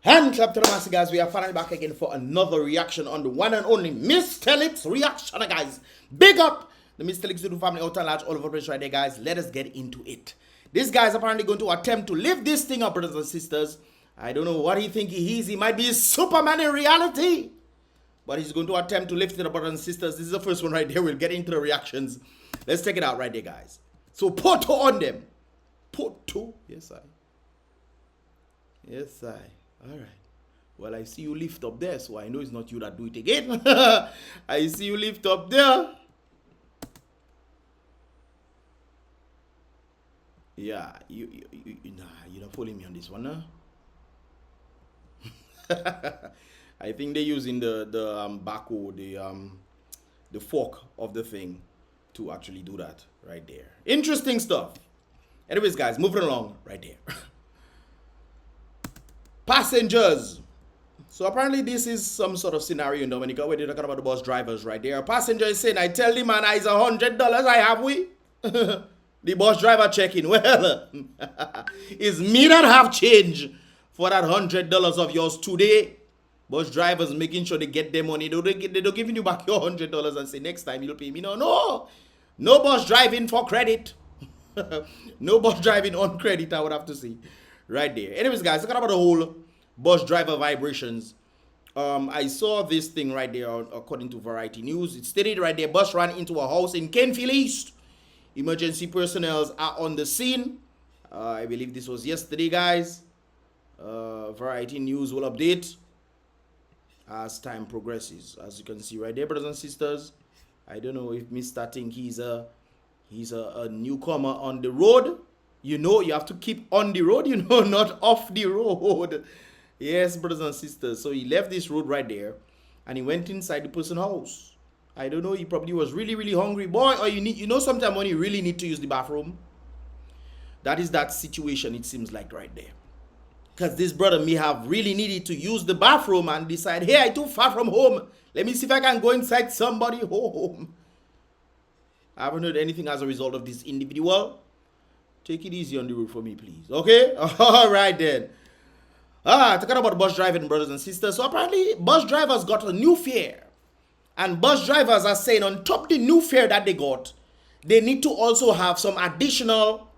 Hand clap to the master, guys. We are finally back again for another reaction on the one and only Mystelics reaction, guys. Big up the Mystelics YouTube family out and large all over the place right there, guys. Let us get into it. This guy is apparently going to attempt to lift this thing up, brothers and sisters. I don't know what he think he is. He might be Superman in reality. But he's going to attempt to lift it up, brothers and sisters. This is the first one right there. We'll get into the reactions. Let's check it out right there, guys. So, Porto on them. Porto. Yes, I. Yes, I. All right. Well, I see you lift up there, so I know it's not you that do it again. I see you lift up there. Yeah, you don't follow me on this one, huh? I think they're using the backhoe, the fork of the thing to actually do that right there. Interesting stuff. Anyways, guys, moving along right there. Passengers. So apparently this is some sort of scenario in Dominica where they're talking about the bus drivers right there. A passenger is saying, I tell the man it's $100 I have we. The bus driver checking. Well, it's me that have change for that $100 of yours today. Bus drivers making sure they get their money. They don't giving you back your $100 and say next time you'll pay me. No bus driving for credit. No bus driving on credit, I would have to say. Right there. Anyways, guys, talking about the whole bus driver vibrations. I saw this thing right there according to Variety News. It stated right there, bus ran into a house in Kenfield East. Emergency personnel are on the scene. I believe this was yesterday, guys. Variety News will update as time progresses. As you can see right there, brothers and sisters. I don't know if Mr. think he's a newcomer on the road. You know, you have to keep on the road, not off the road. Yes, brothers and sisters. So he left this road right there and he went inside the person's house. I don't know, he probably was really, really hungry. Boy, or sometimes when you really need to use the bathroom, that is that situation, it seems like right there. Because this brother may have really needed to use the bathroom and decide, hey, I'm too far from home. Let me see if I can go inside somebody's home. I haven't heard anything as a result of this individual. Take it easy on the road for me, please. Okay? All right, then. Talking about bus driving, brothers and sisters. So apparently, bus drivers got a new fare. And bus drivers are saying on top of the new fare that they got, they need to also have some additional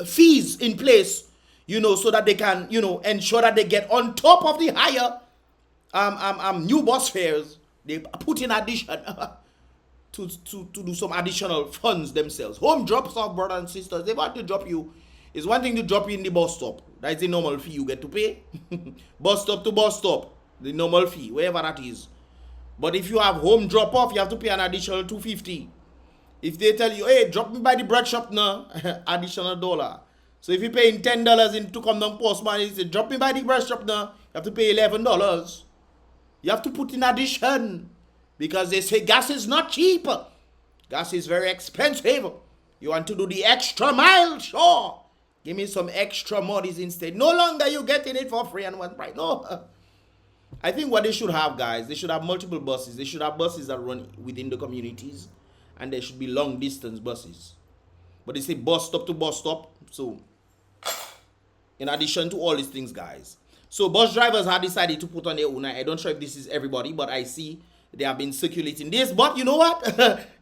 fees in place, so that they can, ensure that they get on top of the higher new bus fares. They put in addition to do some additional funds themselves. Home drops off, brothers and sisters. They want to drop you. It's one thing to drop you in the bus stop. That's the normal fee you get to pay. Bus stop to bus stop. The normal fee, wherever that is. But if you have home drop off, you have to pay an additional $2.50. If they tell you, hey, drop me by the bread shop now, additional $1. So if you're paying $10 to come down postman, he said, drop me by the bread shop now, you have to pay $11. You have to put in addition. Because they say gas is not cheap. Gas is very expensive. You want to do the extra mile? Sure. Give me some extra monies instead. No longer you getting it for free and one price. No. I think what they should have, guys, they should have multiple buses. They should have buses that run within the communities. And there should be long distance buses. But they say bus stop to bus stop. So, in addition to all these things, guys. So, bus drivers have decided to put on their own. I don't know if this is everybody, but I see they have been circulating this. But you know what?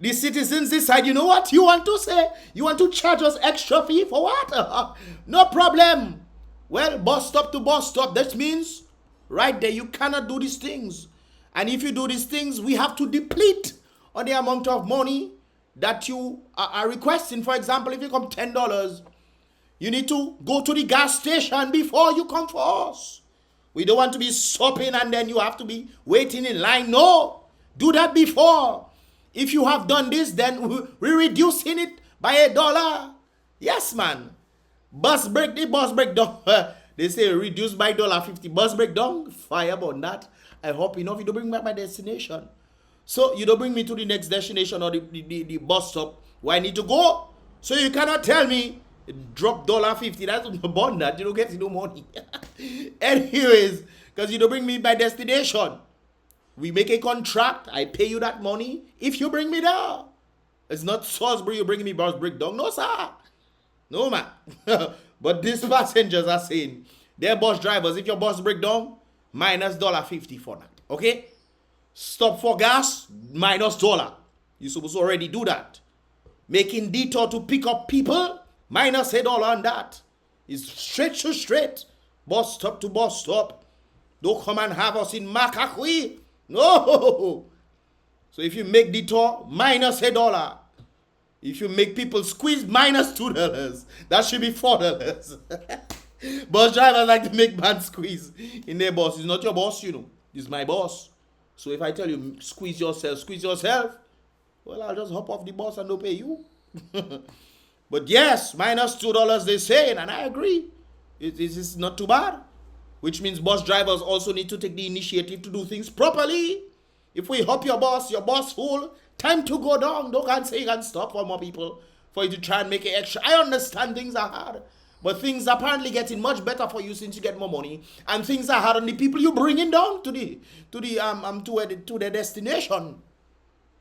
The citizens decide, you know what? You want to say? You want to charge us extra fee for what? No problem. Well, bus stop to bus stop. That means right there you cannot do these things. And if you do these things, we have to deplete on the amount of money that you are requesting. For example, if you come $10, you need to go to the gas station before you come for us. We don't want to be sopping and then you have to be waiting in line. No, do that before. If you have done this, then we're reducing it by $1. Yes, man. Bus breakdown. They say reduce by $1.50. Bus breakdown, fire about that. I hope enough you don't bring me back my destination. So you don't bring me to the next destination or the bus stop where I need to go. So you cannot tell me drop $1.50. That's about that. You don't get no money. Anyways, because you don't bring me my destination. We make a contract. I pay you that money if you bring me there. It's not Salisbury you bring me bus breakdown. No, sir. No, man. But these passengers are saying, they're bus drivers. If your bus break down, minus $1.50 for that. Okay? Stop for gas, minus $1. You're supposed to already do that. Making detour to pick up people, minus $1 on that. It's straight to straight. Bus stop to bus stop. Don't come and have us in Makakwi. No. So if you make detour, minus $1. If you make people squeeze, minus $2. That should be $4. Bus drivers like to make bad squeeze in their bus. It's not your boss, you know. It's my boss. So if I tell you squeeze yourself, well, I'll just hop off the bus and don't pay you. But yes, minus $2 they say, and I agree. It is not too bad. Which means bus drivers also need to take the initiative to do things properly. If we hop your bus full, time to go down. Don't can't say you can stop for more people for you to try and make it extra. I understand things are hard, but things are apparently getting much better for you since you get more money, and things are hard on the people you bringing down to their destination.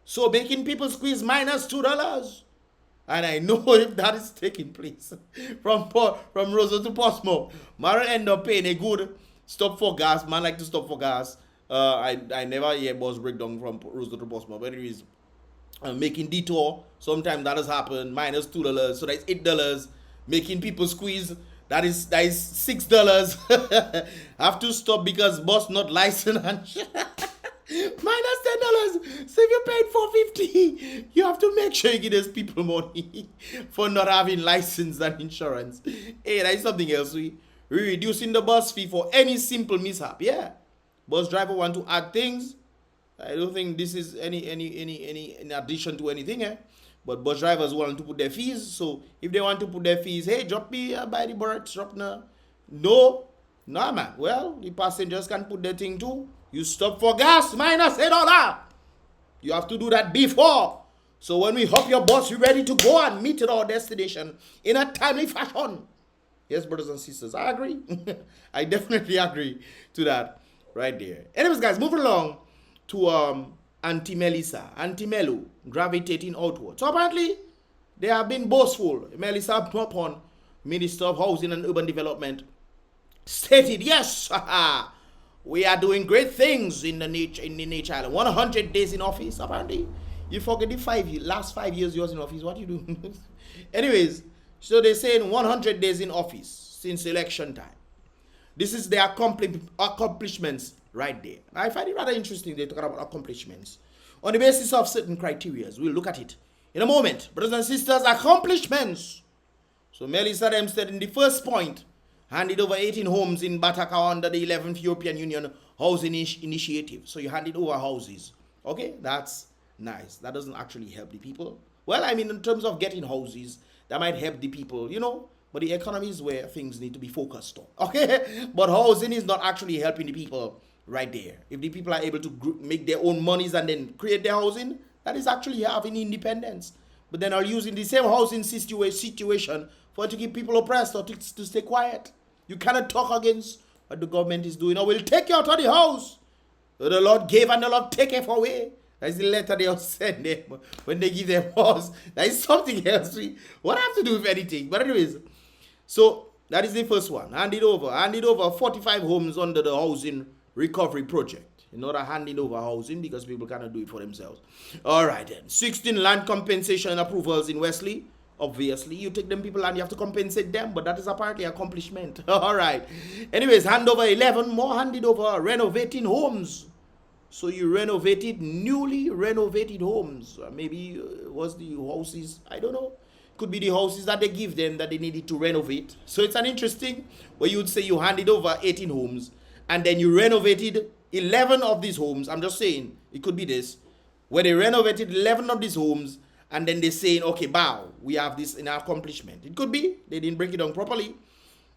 So making people squeeze minus $2, and I know if that is taking place from Rosa to Portsmouth, man end up paying a good stop for gas. Man like to stop for gas. I never hear bus breakdown from Rosa to Portsmouth, but anyways, making detour, sometimes that has happened, minus $2, so that's $8. Making people squeeze, that is $6. Have to stop because bus not licensed and minus $10. So if you paid $4.50, you have to make sure you give those people money for not having license and insurance. Hey, that is something else. We're reducing the bus fee for any simple mishap. Yeah, bus driver want to add things. I don't think this is any in addition to anything. But bus drivers want to put their fees. So if they want to put their fees, hey, drop me by the bird, drop now. No, man. Well, the passengers can put their thing too. You stop for gas, minus $8. You have to do that before. So when we hop your bus, we're ready to go and meet at our destination in a timely fashion. Yes, brothers and sisters, I agree. I definitely agree to that right there. Anyways, guys, moving along to Auntie Melissa, Auntie Melu, gravitating outward. So apparently, they have been boastful. Melissa Propon, Minister of Housing and Urban Development, stated, yes, we are doing great things in the nature island. 100 days in office, apparently. You forget the last 5 years you was in office. What you do? Anyways, so they're saying 100 days in office since election time. This is their accomplishments right there. I find it rather interesting they talk about accomplishments on the basis of certain criteria. We'll look at it in a moment. Brothers and sisters, accomplishments. So Melissa said in the first point, handed over 18 homes in Bataka under the 11th European Union Housing Initiative. So you handed over houses. Okay, that's nice. That doesn't actually help the people. Well, I mean, in terms of getting houses, that might help the people, you know. But the economy is where things need to be focused on. Okay, but housing is not actually helping the people right there. If the people are able to make their own monies and then create their housing, that is actually having independence. But then are using the same housing situation for to keep people oppressed or to stay quiet. You cannot talk against what the government is doing. Or we'll take you out of the house. The Lord gave and the Lord taketh away. That's the letter they send them when they give them house. That is something else. What have to do with anything? But anyways, so that is the first one. Handed over 45 homes under the housing recovery project. Not handing over housing because people cannot do it for themselves. All right then. 16 land compensation approvals in Wesley. Obviously, you take them people and you have to compensate them, but that is apparently accomplishment. All right. Anyways, hand over 11 more handed over renovating homes. So you renovated newly renovated homes. Maybe was the houses, I don't know. Could be the houses that they give them that they needed to renovate. So it's an interesting where you would say you handed over 18 homes and then you renovated 11 of these homes. I'm just saying it could be this where they renovated 11 of these homes. And then they're saying, okay, bow, we have this in our accomplishment. It could be they didn't break it down properly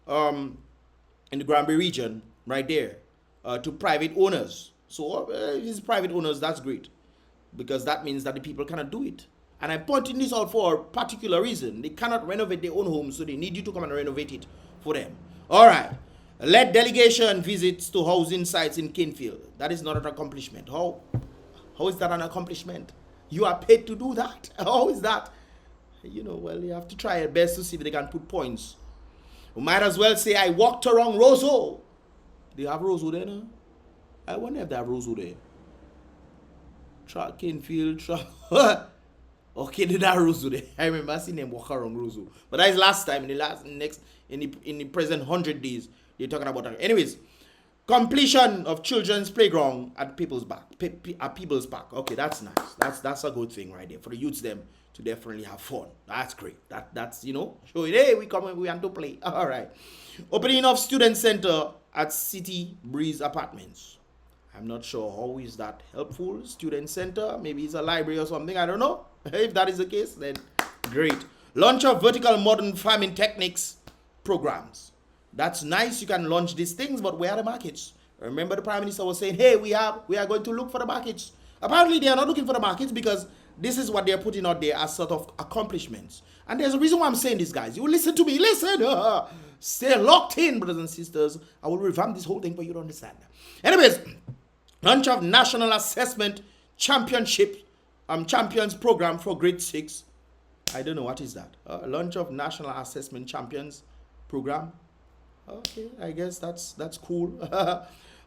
in the Granby region right there to private owners. So these private owners, that's great because that means that the people cannot do it. And I'm pointing this out for a particular reason. They cannot renovate their own homes, so they need you to come and renovate it for them. All right. Led delegation visits to housing sites in Kinfield. That is not an accomplishment. How is that an accomplishment? You are paid to do that. How is that? You know, well, you have to try your best to see if they can put points. You might as well say, I walked around Roseau. Do you have Roseau there now? I wonder if that Rosewood there. Track in field, track. Okay, that Rosewood there. I remember seeing them walk around Rosewood. But that is last time, in the present 100 days, they're talking about that. Anyways, completion of children's playground at People's Park. At People's Park. Okay, that's nice. That's a good thing right there. For the youths them to definitely have fun. That's great. That's showing, hey, we want to play. Alright. Opening of student center at City Breeze Apartments. I'm not sure how is that helpful. Student center, maybe it's a library or something, I don't know. If that is the case, then great. Launch of vertical modern farming techniques programs. That's nice, you can launch these things, but where are the markets? Remember the Prime Minister was saying, hey, we are going to look for the markets. Apparently they are not looking for the markets because this is what they're putting out there as sort of accomplishments. And there's a reason why I'm saying this, guys. You listen to me, listen. Stay locked in, brothers and sisters. I will revamp this whole thing for you to understand. Anyways, launch of National Assessment Championship Champions Program for Grade 6. I don't know what is that. Launch of National Assessment Champions Program. Okay, I guess that's cool.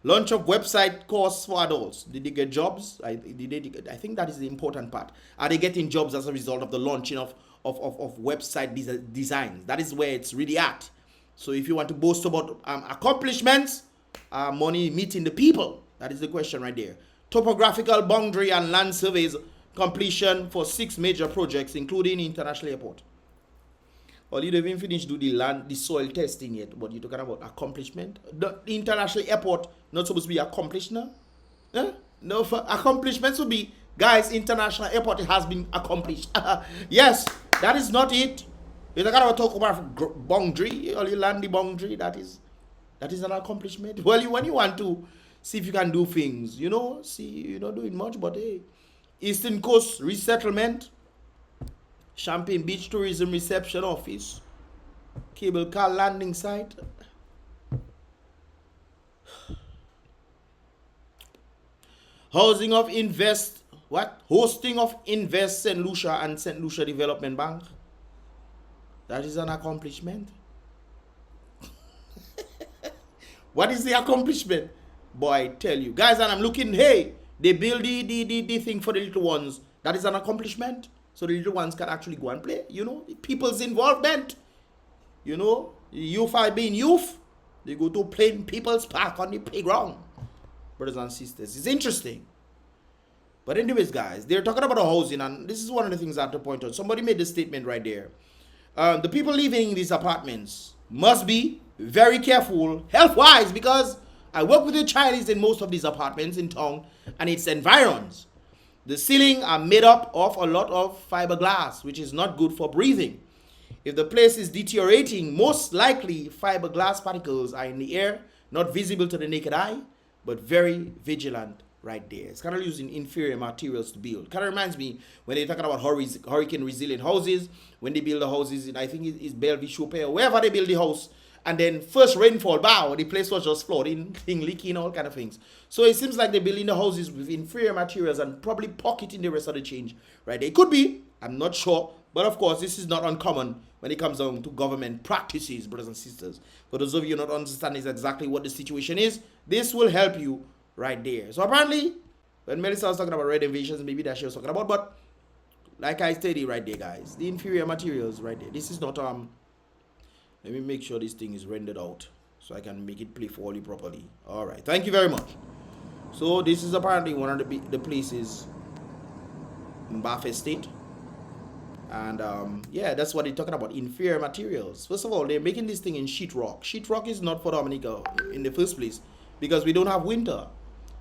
Launch of website course for adults. Did they get jobs? I think that is the important part. Are they getting jobs as a result of the launching of website designs? That is where it's really at. So if you want to boast about accomplishments, money meeting the people. That is the question right there. Topographical boundary and land surveys completion for 6 major projects, including international airport. Well, you don't even finish do the soil testing yet, but you're talking about accomplishment. The international airport not supposed to be accomplished now? No, for accomplishments would be, guys, international airport has been accomplished. Yes, that is not it. You're talking about talk about boundary, or you land the boundary, that is an accomplishment. Well, when you want to see if you can do things, you're not doing much, but hey, Eastern Coast Resettlement, Champagne Beach Tourism Reception Office, Cable Car Landing Site. Hosting of Invest St. Lucia and St. Lucia Development Bank. That is an accomplishment. What is the accomplishment? Boy, I tell you. Guys, and I'm looking, hey, they build the thing for the little ones. That is an accomplishment. So the little ones can actually go and play. People's involvement. Youth are being youth. They go to play in People's Park on the playground. Brothers and sisters. It's interesting. But anyways, guys, they're talking about housing, and this is one of the things I have to point out. Somebody made the statement right there. The people living in these apartments must be very careful health-wise, because I work with the Chinese in most of these apartments in town and its environs. The ceiling are made up of a lot of fiberglass, which is not good for breathing. If the place is deteriorating, most likely fiberglass particles are in the air, not visible to the naked eye, but very vigilant right there. It's kind of using inferior materials to build. Kind of reminds me when they're talking about hurricane resilient houses, when they build the houses in, I think it's Bellevue, Chopin, or wherever they build the house, and then first rainfall, wow, the place was just flooding, leaking, all kind of things. So it seems like they're building the houses with inferior materials and probably pocketing the rest of the change right there. It could be, I'm not sure, but of course this is not uncommon when it comes down to government practices, brothers and sisters. For those of you not understanding exactly what the situation is, this will help you right there. So apparently, when Melissa was talking about renovations, maybe that she was talking about, but like I stated right there, guys, the inferior materials right there. This is not let me make sure this thing is rendered out so I can make it play for you properly. All right, thank you very much. So this is apparently one of the places in Bath Estate, and yeah, that's what they're talking about, inferior materials. First of all, they're making this thing in sheetrock. Sheetrock is not for Dominica in the first place because we don't have winter.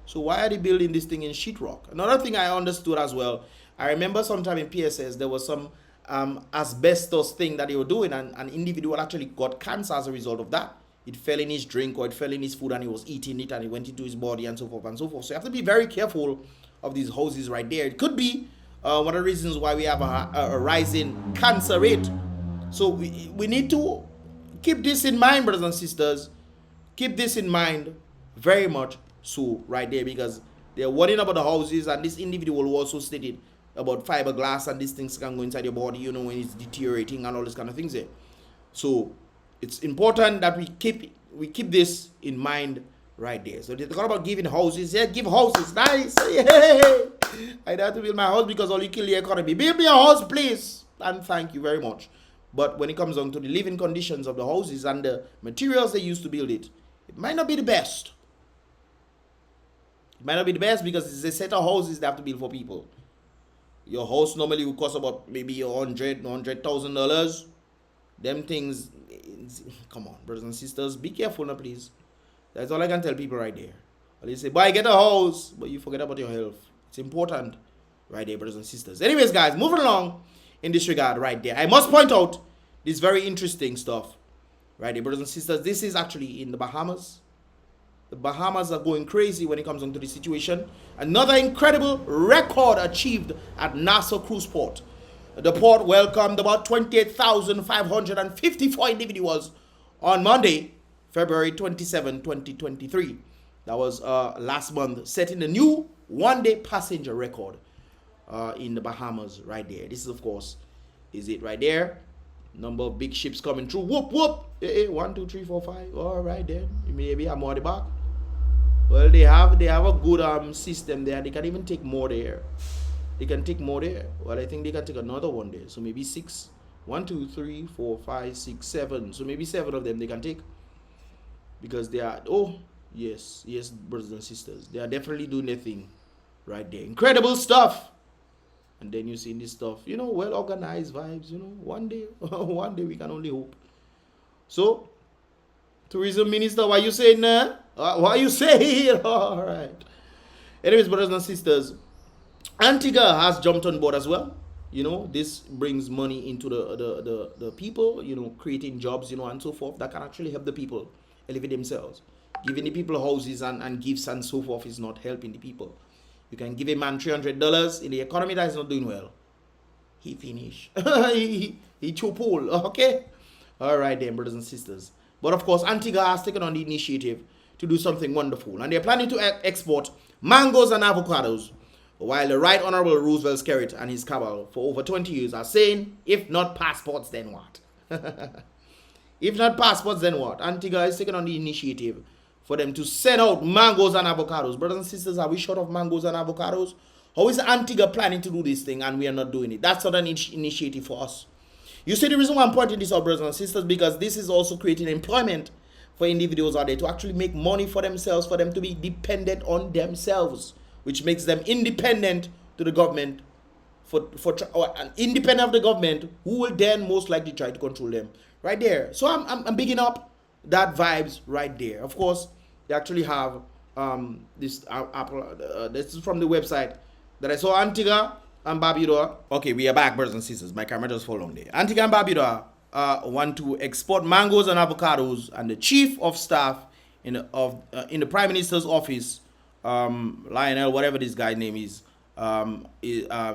So why are they building this thing in sheetrock? Another thing I understood as well, I remember sometime in PSS there was some asbestos thing that they were doing, and an individual actually got cancer as a result of that. It fell in his drink or it fell in his food and he was eating it and it went into his body and so forth and so forth. So you have to be very careful of these houses right there. It could be one of the reasons why we have a rising cancer rate. So we need to keep this in mind, brothers and sisters. Keep this in mind very much so right there, because they're worrying about the houses, and this individual also stated about fiberglass and these things can go inside your body, when it's deteriorating and all this kind of things there. So it's important that we keep this in mind right there. So they talk about giving houses. Yeah, give houses. Nice. Yeah. I have to build my house because all you kill the economy. Build me a house, please. And thank you very much. But when it comes down to the living conditions of the houses and the materials they use to build it, it might not be the best. It might not be the best because it's a set of houses they have to build for people. Your house normally will cost about maybe $100,000. Them things, come on, brothers and sisters, be careful now, please. That's all I can tell people right there. Or they say, boy, get a house, but you forget about your health. It's important right there, brothers and sisters. Anyways, guys, moving along in this regard right there. I must point out this very interesting stuff right there, brothers and sisters. This is actually in the Bahamas. The Bahamas are going crazy when it comes onto the situation. Another incredible record achieved at Nassau Cruise Port. The port welcomed about 28,554 individuals on Monday, February 27, 2023. That was last month, setting a new one-day passenger record in the Bahamas right there. This is, of course, is it right there. Number of big ships coming through. Whoop, whoop. 1, 2, 3, 4, 5. All right, then. Maybe I'm more at the back. Well, they have a good system there. They can even take more there. They can take more there. Well, I think they can take another one there. So maybe 6. 1, 2, 3, 4, 5, 6, 7. So maybe 7 of them they can take. Because they are, oh, yes, brothers and sisters. They are definitely doing their thing right there. Incredible stuff. And then you see this stuff, well organized vibes, one day we can only hope. So, Tourism Minister, what you saying now? What you saying? All right. Anyways, brothers and sisters, Antigua has jumped on board as well. This brings money into the people, creating jobs, and so forth that can actually help the people elevate themselves. Giving the people houses and gifts and so forth is not helping the people. You can give a man $300 in the economy that is not doing well. He finished. he chopol. Okay? All right then, brothers and sisters. But of course, Antigua has taken on the initiative to do something wonderful. And they're planning to export mangoes and avocados. While the Right Honorable Roosevelt Skerritt and his cabal for over 20 years are saying, if not passports, then what? If not passports, then what? Antigua is taking on the initiative for them to send out mangoes and avocados. Brothers and sisters, are we short of mangoes and avocados? How is Antigua planning to do this thing and we are not doing it? That's not an initiative for us. You see the reason why I'm pointing this out, brothers and sisters, because this is also creating employment for individuals out there to actually make money for themselves, for them to be dependent on themselves, which makes them independent to the government, independent of the government, who will then most likely try to control them. Right there. So I'm bigging up that vibes right there. Of course, they actually have this Apple. This is from the website that I saw. Antigua and Barbuda. Okay, we are back, brothers and sisters. My camera just fell on there. Antigua and Barbuda want to export mangoes and avocados, and the chief of staff in the Prime Minister's office, Lionel, whatever this guy's name is,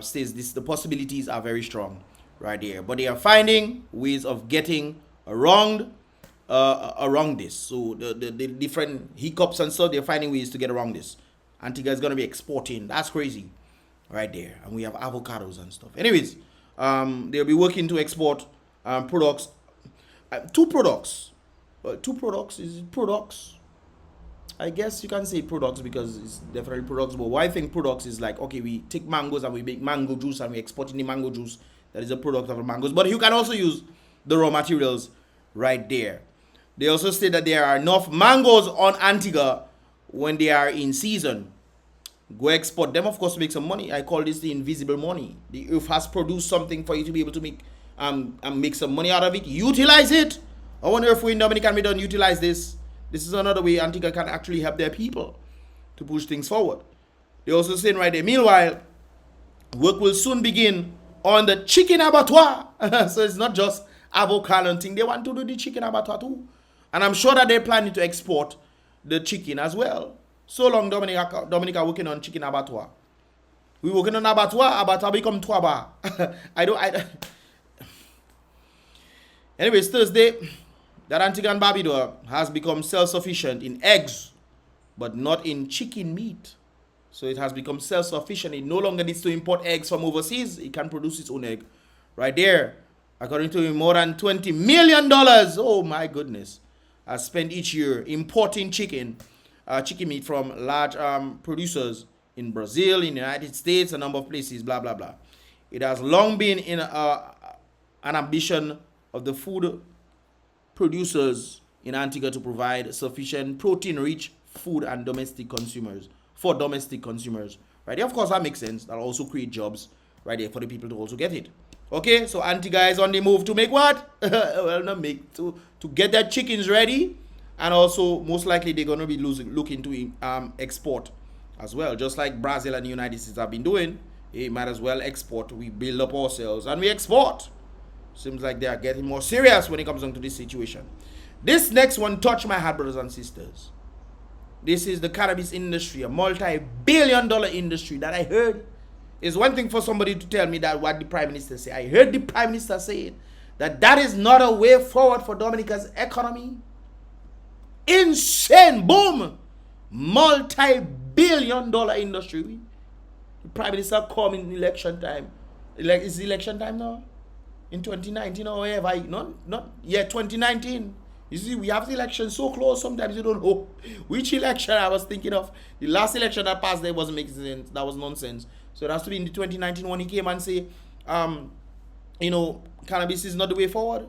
says the possibilities are very strong right there. But they are finding ways of getting around this. So the different hiccups and stuff, they're finding ways to get around this. Antigua is going to be exporting. That's crazy right there. And we have avocados and stuff. Anyways, they'll be working to export products. Two products. Is it products? I guess you can say products because it's definitely products. But why I think products is like, okay, we take mangoes and we make mango juice and we export in the mango juice. That is a product of the mangoes. But you can also use the raw materials right there. They also say that there are enough mangoes on Antigua when they are in season. Go export them, of course, to make some money. I call this the invisible money. The earth has produced something for you to be able to make some money out of it. Utilize it. I wonder if we in Dominica we don't utilize this. This is another way Antigua can actually help their people to push things forward. They also saying right there, meanwhile, work will soon begin on the chicken abattoir. So it's not just avocado thing. They want to do the chicken abattoir too. And I'm sure that they're planning to export the chicken as well. So long Dominica working on chicken abattoir. We working on abattoir become tuaba. Anyways, Thursday, that Antigua and Barbuda has become self-sufficient in eggs, but not in chicken meat. So it has become self-sufficient. It no longer needs to import eggs from overseas. It can produce its own egg. Right there. According to him, more than $20 million, oh my goodness, are spent each year importing chicken chicken meat from large producers in Brazil, in the United States, a number of places, blah, blah, blah. It has long been in an ambition of the food producers in Antigua to provide sufficient protein-rich food and domestic consumers, for domestic consumers. Right there, of course, that makes sense. That'll also create jobs right there for the people to also get it. Okay, so Antigua is on the move to make what? Well, not make, to get their chickens ready, and also most likely they're going to be looking to export as well, just like Brazil and the United States have been doing. They might as well export. We build up ourselves and we export. Seems like they are getting more serious when it comes down to this situation. This next one touched my heart, brothers and sisters. This is the cannabis industry, a multi-billion-dollar industry that I heard. It's one thing for somebody to tell me that what the Prime Minister said. I heard the Prime Minister saying that that is not a way forward for Dominica's economy. Insane. Boom. Multi-billion-dollar industry. The Prime Minister come in election time. Is it election time now? In 2019 or whatever? Not yet. 2019. You see, we have the election so close, sometimes you don't know which election I was thinking of. The last election that passed there wasn't making sense. That was nonsense. So it has to be in the 2019 when he came and say, cannabis is not the way forward.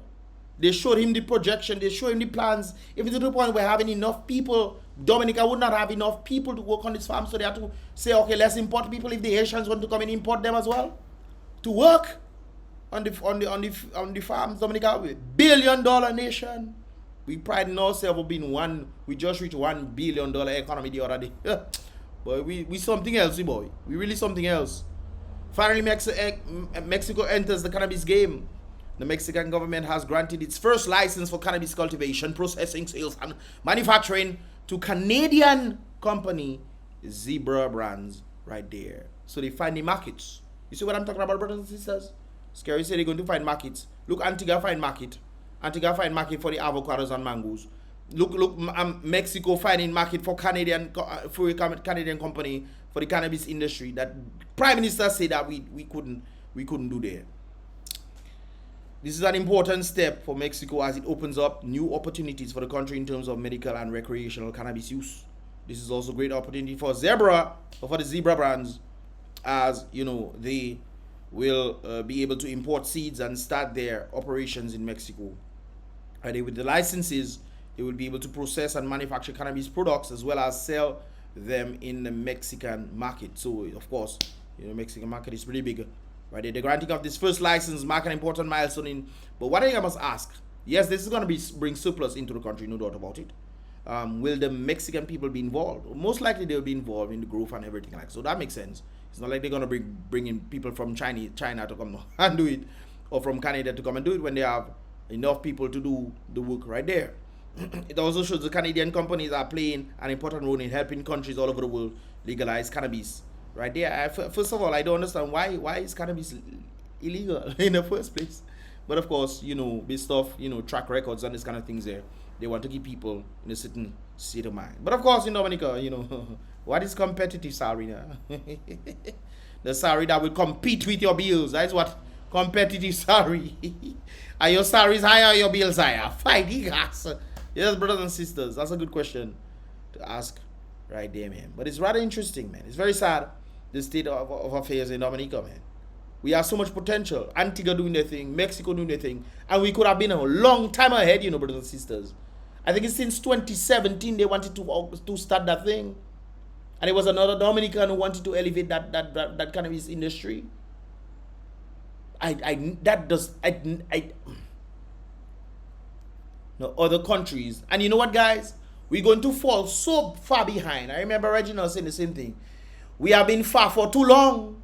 They showed him the projection. They showed him the plans. Even to the point where having enough people, Dominica would not have enough people to work on this farm. So they had to say, okay, let's import people if the Haitians want to come and import them as well to work on the farms. Dominica, $1 billion nation. We pride in ourselves of being one. We just reached $1 billion economy the other day. Boy, we something else, boy. We really something else. Finally, Mexico enters the cannabis game. The Mexican government has granted its first license for cannabis cultivation, processing, sales, and manufacturing to Canadian company Zebra Brands right there. So they find the markets. You see what I'm talking about, brothers and sisters? Scary say they're going to find markets. Look, Antigua find market. Antigua find market for the avocados and mangoes. Look, Mexico finding market for Canadian company for the cannabis industry that Prime Minister said that we couldn't do there. This is an important step for Mexico as it opens up new opportunities for the country in terms of medical and recreational cannabis use. This is also a great opportunity for the Zebra Brands, as you know, they will be able to import seeds and start their operations in Mexico. And with the licenses, they will be able to process and manufacture cannabis products as well as sell them in the Mexican market. So, of course, Mexican market is pretty big. Right, the granting of this first license mark an important milestone but what I must ask, yes, this is going to bring surplus into the country, no doubt about it. Will the Mexican people be involved? Most likely they'll be involved in the growth and everything like so. That makes sense. It's not like they're going to bring in people from China to come and do it, or from Canada to come and do it when they have enough people to do the work right there. It also shows the Canadian companies are playing an important role in helping countries all over the world legalize cannabis. Right there. First of all, I don't understand why is cannabis illegal in the first place. But of course, based off, track records and this kind of things there, they want to keep people in a certain state of mind. But of course, in Dominica, what is competitive salary now? The salary that will compete with your bills. That's what competitive salary. Are your salaries higher or your bills higher? Fight the gas. Yes, brothers and sisters, that's a good question to ask right there, man. But it's rather interesting, man. It's very sad, the state of affairs in Dominica, man. We have so much potential. Antigua doing their thing, Mexico doing their thing, and we could have been a long time ahead, brothers and sisters. I think it's since 2017 they wanted to start that thing, and it was another Dominican who wanted to elevate that cannabis industry. No, other countries, and you know what, guys? We're going to fall so far behind. I remember Reginald saying the same thing. We have been far for too long.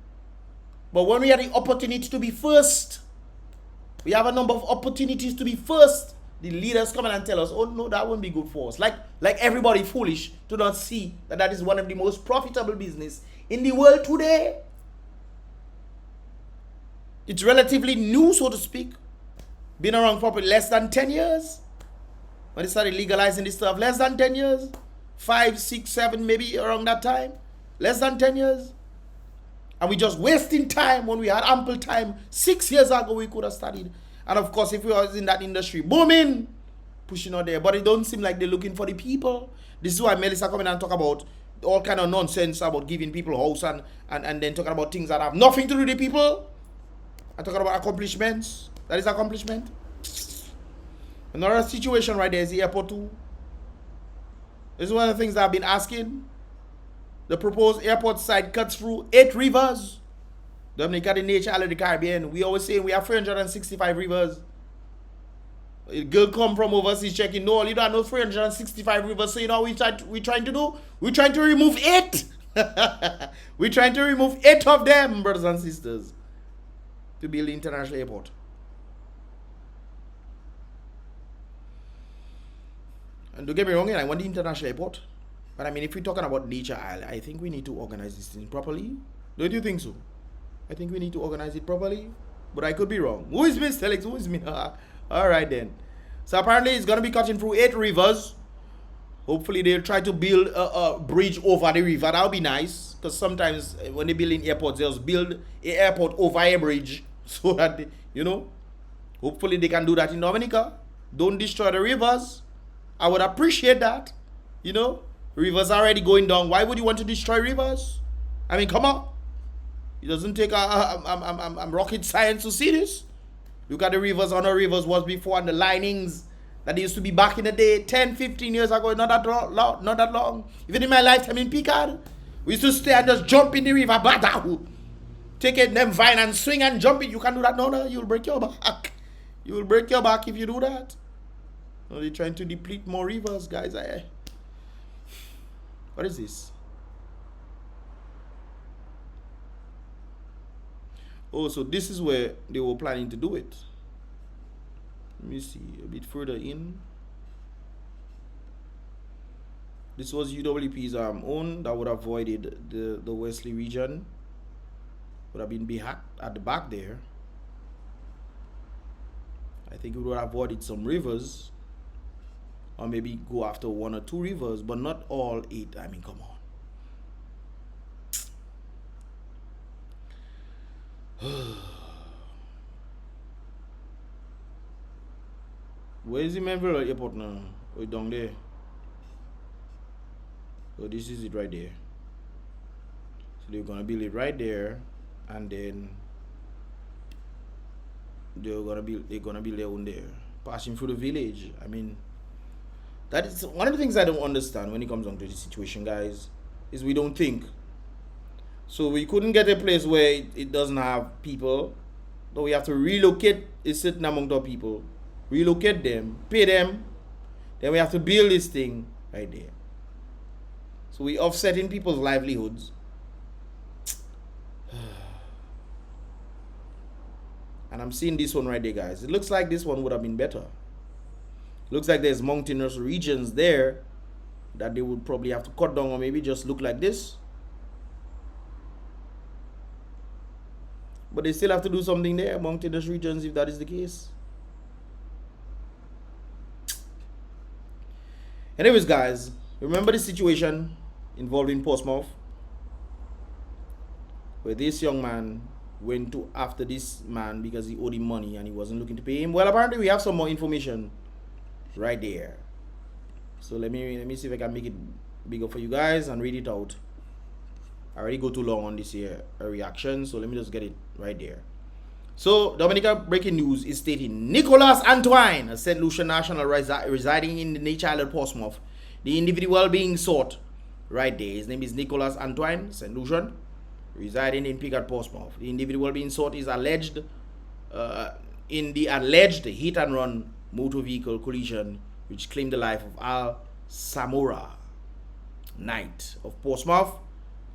But when we have the opportunity to be first, we have a number of opportunities to be first. The leaders come in and tell us, oh no, that won't be good for us. Like everybody foolish to not see that is one of the most profitable business in the world today. It's relatively new, so to speak. Been around for less than 10 years. When they started legalizing this stuff, less than 10 years. 5, 6, 7, maybe around that time. Less than 10 years. And we just wasting time when we had ample time. 6 years ago, we could have studied. And of course, if we was in that industry, booming, pushing out there. But it don't seem like they're looking for the people. This is why Melissa coming and talk about all kind of nonsense about giving people house and then talking about things that have nothing to do with the people. I'm talking about accomplishments. That is accomplishment. Another situation right there is the airport too. This is one of the things that I've been asking. The proposed airport site cuts through 8 rivers. Dominica, the nature of the Caribbean. We always say we have 365 rivers. A girl come from overseas checking. No, you don't know 365 rivers. So you know what we're trying to do? We're trying to remove 8. We're trying to remove 8 of them, brothers and sisters, to build the international airport. And don't get me wrong, I want the international airport. But I mean, if we're talking about nature, I think we need to organize this thing properly. Don't you think so? I think we need to organize it properly. But I could be wrong. Who is Mystelics? Who is me? Alright then. So apparently it's going to be cutting through 8 rivers. Hopefully they'll try to build a bridge over the river. That'll be nice. Because sometimes when they build in airports, they'll build an airport over a bridge. So that, they, you know, hopefully they can do that in Dominica. Don't destroy the rivers. I would appreciate that. You know, rivers are already going down. Why would you want to destroy rivers? I mean, come on. It doesn't take a rocket science to see this. Look at the rivers, how the rivers was before, and the linings that used to be back in the day, 10, 15 years ago, not that long. Even in my lifetime in Picard, we used to stay and just jump in the river, take it, them vine and swing and jump it. You can do that. No, you'll break your back. You will break your back if you do that. No, they're trying to deplete more rivers, guys. What is this? Oh, so this is where they were planning to do it. Let me see a bit further in. This was UWP's own that would have avoided the Wesley region. Would have been at the back there. I think it would have avoided some rivers. Or maybe go after 1 or 2 rivers, but not all 8. I mean, come on. Where is the Manville airport now? Oh, down there. So this is it right there. So they're gonna build it right there, and then they're gonna build their own there, passing through the village. I mean, that is one of the things I don't understand when it comes down to this situation, guys. Is we don't think. So we couldn't get a place where it doesn't have people. So we have to relocate a certain amount of people, relocate them, pay them. Then we have to build this thing right there. So we offsetting people's livelihoods. And I'm seeing this one right there, guys. It looks like this one would have been better. Looks like there's mountainous regions there that they would probably have to cut down or maybe just look like this. But they still have to do something there, mountainous regions, if that is the case. Anyways, guys, remember the situation involving Portsmouth, where this young man went to after this man because he owed him money and he wasn't looking to pay him. Well, apparently we have some more information right there. So let me see if I can make it bigger for you guys and read it out. I already go too long on this here reaction, so let me just get it right there. So, Dominica breaking news is stating Nicholas Antoine, a St. Lucia national residing in the nature island Portsmouth. The individual being sought right there. His name is Nicholas Antoine, St. Lucian, residing in Picard, Portsmouth. The individual being sought is alleged in the alleged hit and run motor vehicle collision which claimed the life of Al Samora, Knight of Portsmouth,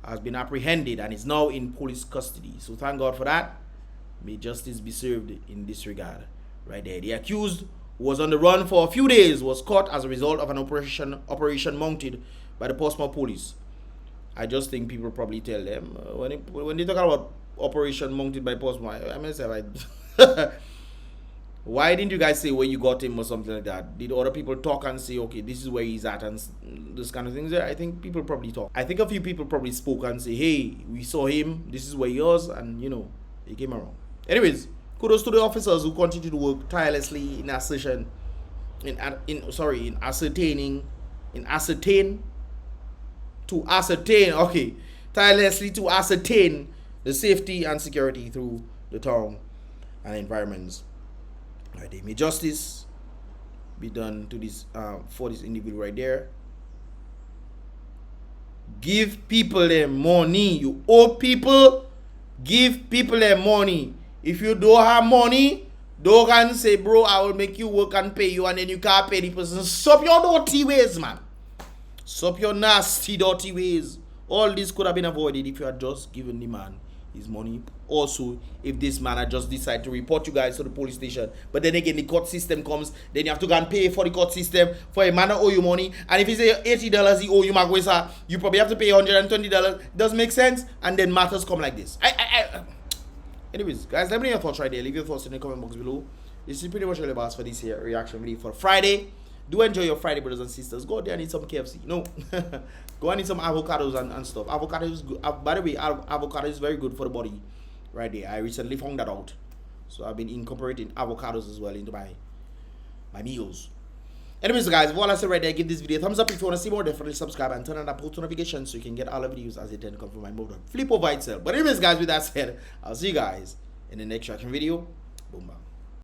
has been apprehended and is now in police custody. So thank God for that. May justice be served in this regard. Right there. The accused, who was on the run for a few days, was caught as a result of an operation mounted by the Portsmouth police. I just think people probably tell them when they talk about operation mounted by Portsmouth. I mean, say, why didn't you guys say where you got him or something like that? Did other people talk and say, okay, this is where he's at and this kind of things? I think people probably talk. I think a few people probably spoke and say, hey, we saw him, this is where he was, and you know, he came around. Anyways, kudos to the officers who continue to work tirelessly in ascertaining in ascertain, tirelessly to ascertain the safety and security through the town and environments. Right, may justice be done to this for this individual right there. Give people their money. You owe people. Give people their money. If you don't have money, don't can say, bro, I will make you work and pay you, and then you can't pay the person. Stop your dirty ways, man. Stop your nasty, dirty ways. All this could have been avoided if you had just given the man his money. Also, if this man had just decided to report you guys to the police station, but then again the court system comes, then you have to go and pay for the court system for a man to owe you money. And if he say $80 he owe you, Magwesa, you probably have to pay $120. Doesn't make sense, and then matters come like this. Anyways, guys, let me know your thoughts right there. Leave your thoughts in the comment box below. This is pretty much all about for this here reaction video for Friday. Do enjoy your Friday, brothers and sisters. Go there and eat some KFC. No, go and eat some avocados and stuff. Avocado is good. By the way, avocado is very good for the body. Right there. I recently found that out. So I've been incorporating avocados as well into my meals. Anyways, guys, what I said right there, give this video a thumbs up. If you want to see more, definitely subscribe and turn on that post notification so you can get all the videos as they tend to come from my mobile. Flip over itself. But anyways, guys, with that said, I'll see you guys in the next reaction video. Boom, bam.